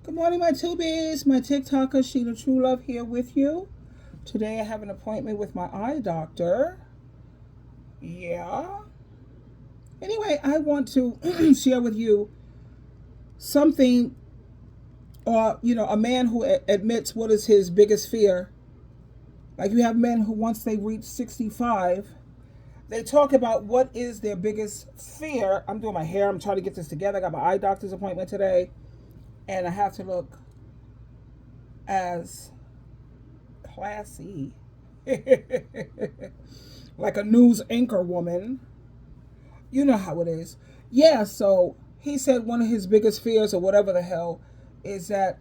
Good morning, my tubies. My TikToker, SheilaTruelove, here with you. Today I have an appointment with my eye doctor. Yeah. Anyway, I want to share with you something, a man who admits what is his biggest fear. Like you have men who, once they reach 65, they talk about what is their biggest fear. I'm doing my hair. I'm trying to get this together. I got my eye doctor's appointment today, and I have to look as classy like a news anchor woman. You know how it is. Yeah, so he said one of his biggest fears, or whatever the hell, is that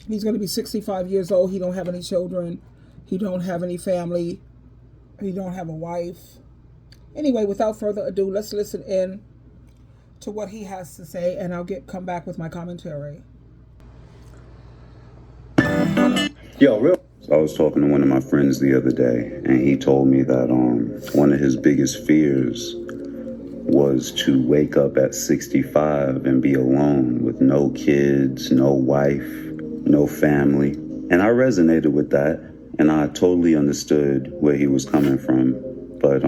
he's going to be 65 years old. He don't have any children. He don't have any family. He don't have a wife. Anyway, without further ado, let's listen in to what he has to say, and I'll come back with my commentary. Yo, real. I was talking to one of my friends the other day, and he told me that one of his biggest fears was to wake up at 65 and be alone with no kids, no wife, no family. And I resonated with that, and I totally understood where he was coming from. But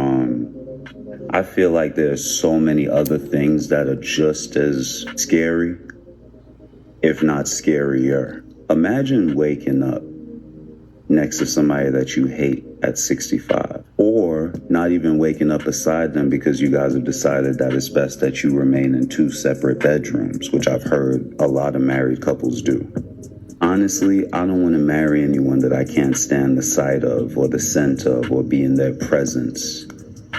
I feel like there's so many other things that are just as scary, if not scarier. Imagine waking up next to somebody that you hate at 65, or not even waking up beside them because you guys have decided that it's best that you remain in two separate bedrooms, which I've heard a lot of married couples do. Honestly, I don't want to marry anyone that I can't stand the sight of or the scent of or be in their presence.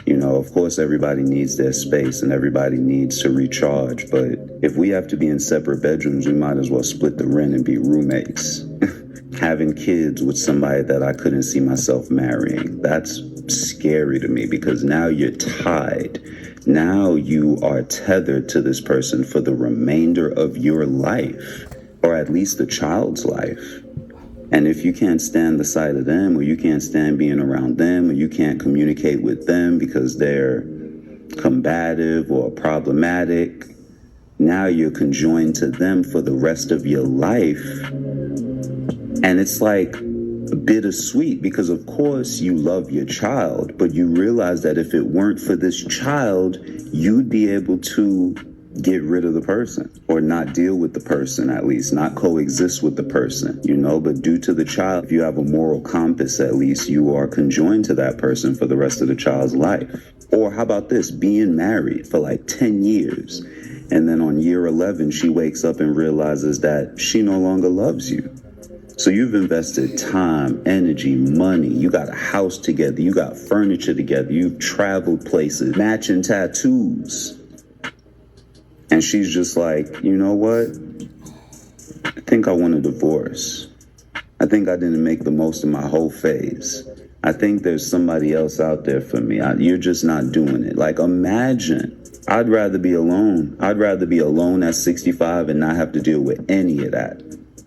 You know, of course, everybody needs their space and everybody needs to recharge, but if we have to be in separate bedrooms, we might as well split the rent and be roommates. Having kids with somebody that I couldn't see myself marrying, that's scary to me because now you're tied. Now you are tethered to this person for the remainder of your life, or at least the child's life. And if you can't stand the sight of them, or you can't stand being around them, or you can't communicate with them because they're combative or problematic, now you're conjoined to them for the rest of your life. And it's like bittersweet because, of course, you love your child, but you realize that if it weren't for this child, you'd be able to get rid of the person or not deal with the person, at least not coexist with the person, but due to the child, if you have a moral compass, at least you are conjoined to that person for the rest of the child's life. Or how about this, being married for like 10 years and then on year 11 she wakes up and realizes that she no longer loves you. So you've invested time, energy, money, you got a house together, you got furniture together, you've traveled places, matching tattoos. And she's just like, you know what? I think I want a divorce. I think I didn't make the most of my whole phase. I think there's somebody else out there for me. You're just not doing it. Like, imagine. I'd rather be alone. I'd rather be alone at 65 and not have to deal with any of that.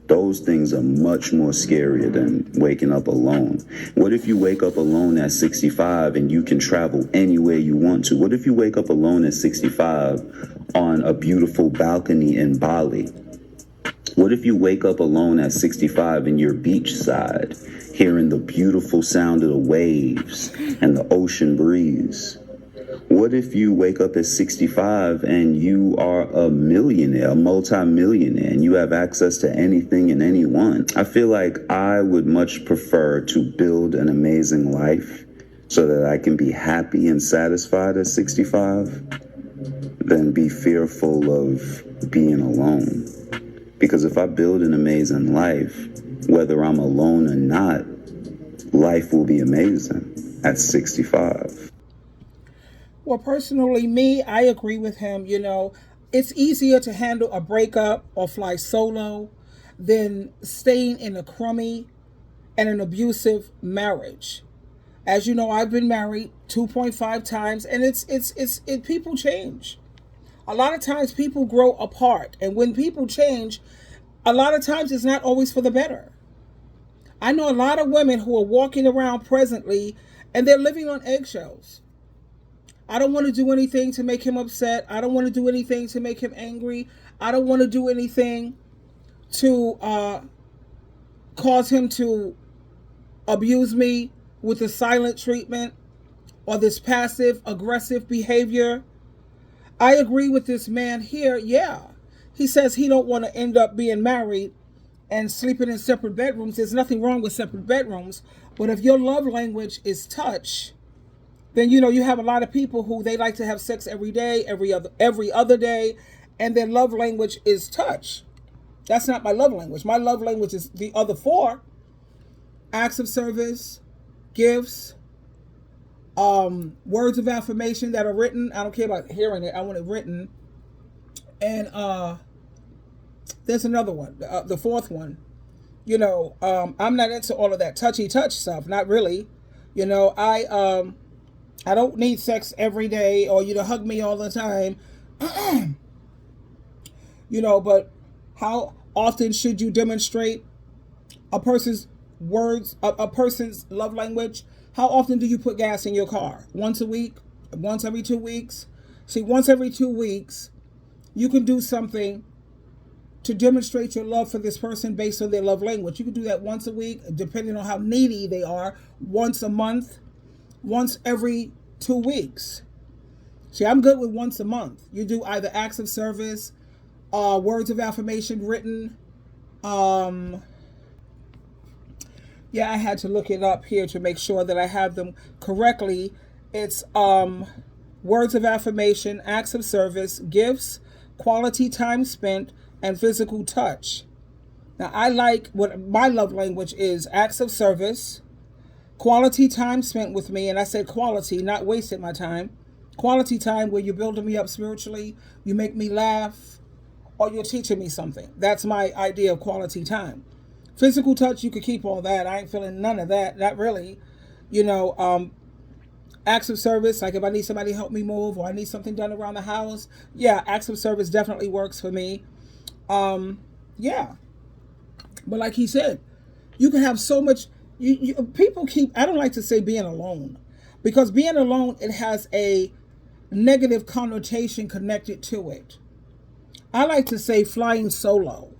Those things are much more scarier than waking up alone. What if you wake up alone at 65 and you can travel anywhere you want to? What if you wake up alone at 65 on a beautiful balcony in Bali? What if you wake up alone at 65 in your beachside, hearing the beautiful sound of the waves and the ocean breeze? What if you wake up at 65 and you are a millionaire, a multi-millionaire, and you have access to anything and anyone? I feel like I would much prefer to build an amazing life so that I can be happy and satisfied at 65 than be fearful of being alone. Because if I build an amazing life, whether I'm alone or not, life will be amazing at 65. Well, personally, me, I agree with him. It's easier to handle a breakup or fly solo than staying in a crummy and an abusive marriage. As you know, I've been married 2.5 times, and people change. A lot of times people grow apart, and when people change, a lot of times it's not always for the better. I know a lot of women who are walking around presently and they're living on eggshells. I don't want to do anything to make him upset. I don't want to do anything to make him angry. I don't want to do anything to cause him to abuse me with the silent treatment or this passive aggressive behavior. I agree with this man here. Yeah, he says he don't want to end up being married and sleeping in separate bedrooms. There's nothing wrong with separate bedrooms, but if your love language is touch, then you have a lot of people who they like to have sex every day, every other day, and their love language is touch. That's not my love language. My love language is the other four: acts of service, gifts, words of affirmation that are written. I don't care about hearing it. I want it written. And there's another one, the fourth one. I'm not into all of that touchy touch stuff. Not really. I don't need sex every day or you to hug me all the time. But how often should you demonstrate a person's words, a person's love language? How often do you put gas in your car? Once a week? Once every 2 weeks? See, once every 2 weeks, you can do something to demonstrate your love for this person based on their love language. You can do that once a week, depending on how needy they are, once a month, once every 2 weeks. See, I'm good with once a month. You do either acts of service, words of affirmation written. Yeah, I had to look it up here to make sure that I have them correctly. It's words of affirmation, acts of service, gifts, quality time spent, and physical touch. Now, I like what my love language is: acts of service, quality time spent with me, and I said quality, not wasted my time. Quality time where you're building me up spiritually, you make me laugh, or you're teaching me something. That's my idea of quality time. Physical touch, you could keep all that. I ain't feeling none of that. Not really. Acts of service, like if I need somebody to help me move or I need something done around the house. Yeah, acts of service definitely works for me. Yeah. But like he said, you can have so much. People keep, I don't like to say being alone, because being alone, it has a negative connotation connected to it. I like to say flying solo.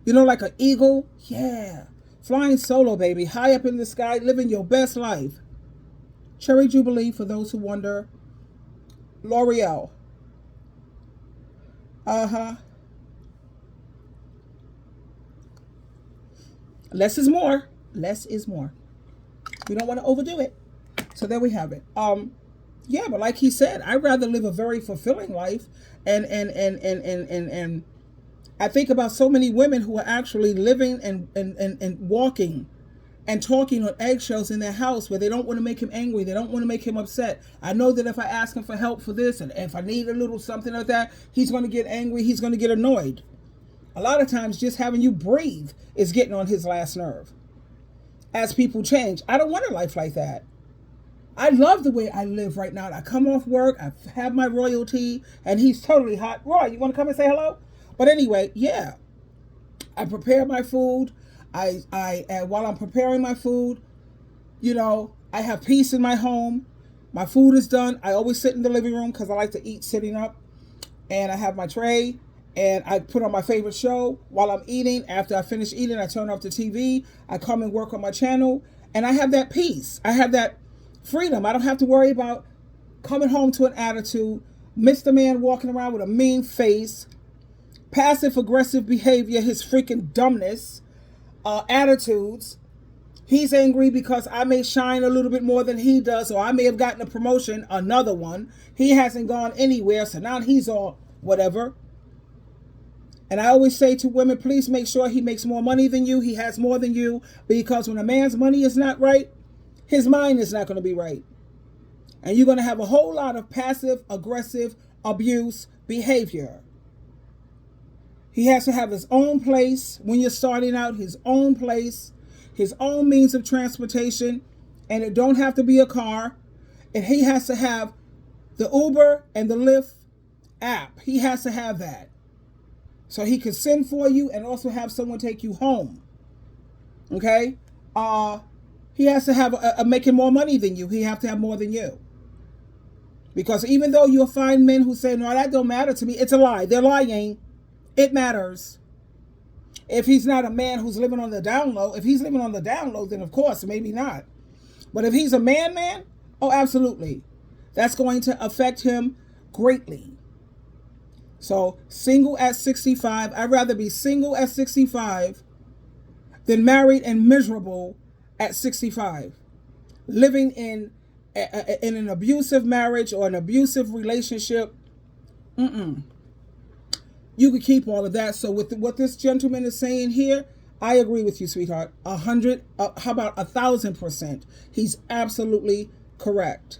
Like an eagle? Yeah. Flying solo, baby. High up in the sky, living your best life. Cherry Jubilee, for those who wonder. L'Oreal. Less is more. Less is more. We don't want to overdo it. So there we have it. Yeah, but like he said, I'd rather live a very fulfilling life, and I think about so many women who are actually living and walking and talking on eggshells in their house, where they don't want to make him angry. They don't want to make him upset. I know that if I ask him for help for this, and if I need a little something like that, he's going to get angry. He's going to get annoyed. A lot of times just having you breathe is getting on his last nerve. As people change, I don't want a life like that. I love the way I live right now. I come off work, I have my royalty, and he's totally hot. Roy, you want to come and say hello? But anyway, yeah, I prepare my food. While I'm preparing my food, I have peace in my home. My food is done. I always sit in the living room because I like to eat sitting up. And I have my tray, and I put on my favorite show while I'm eating. After I finish eating, I turn off the TV. I come and work on my channel, and I have that peace. I have that freedom. I don't have to worry about coming home to an attitude, Mr. Man walking around with a mean face, passive aggressive behavior, his freaking dumbness, attitudes. He's angry because I may shine a little bit more than he does, or I may have gotten a promotion, another one. He hasn't gone anywhere, so now he's all whatever. And I always say to women, please make sure he makes more money than you, he has more than you, because when a man's money is not right, his mind is not going to be right. And you're going to have a whole lot of passive aggressive abuse behavior. He has to have his own place when you're starting out, his own place, his own means of transportation, and it don't have to be a car. And he has to have the Uber and the Lyft app. He has to have that. So he can send for you and also have someone take you home. Okay? He has to have a making more money than you. He have to have more than you. Because even though you'll find men who say, no, that don't matter to me, it's a lie. They're lying. It matters. If he's not a man who's living on the down low, if he's living on the down low, then of course, maybe not. But if he's a man, oh, absolutely. That's going to affect him greatly. So, single at 65. I'd rather be single at 65 than married and miserable at 65. Living in an abusive marriage or an abusive relationship, you could keep all of that. So with what this gentleman is saying here, I agree with you, sweetheart. 100, how about 1,000%? He's absolutely correct.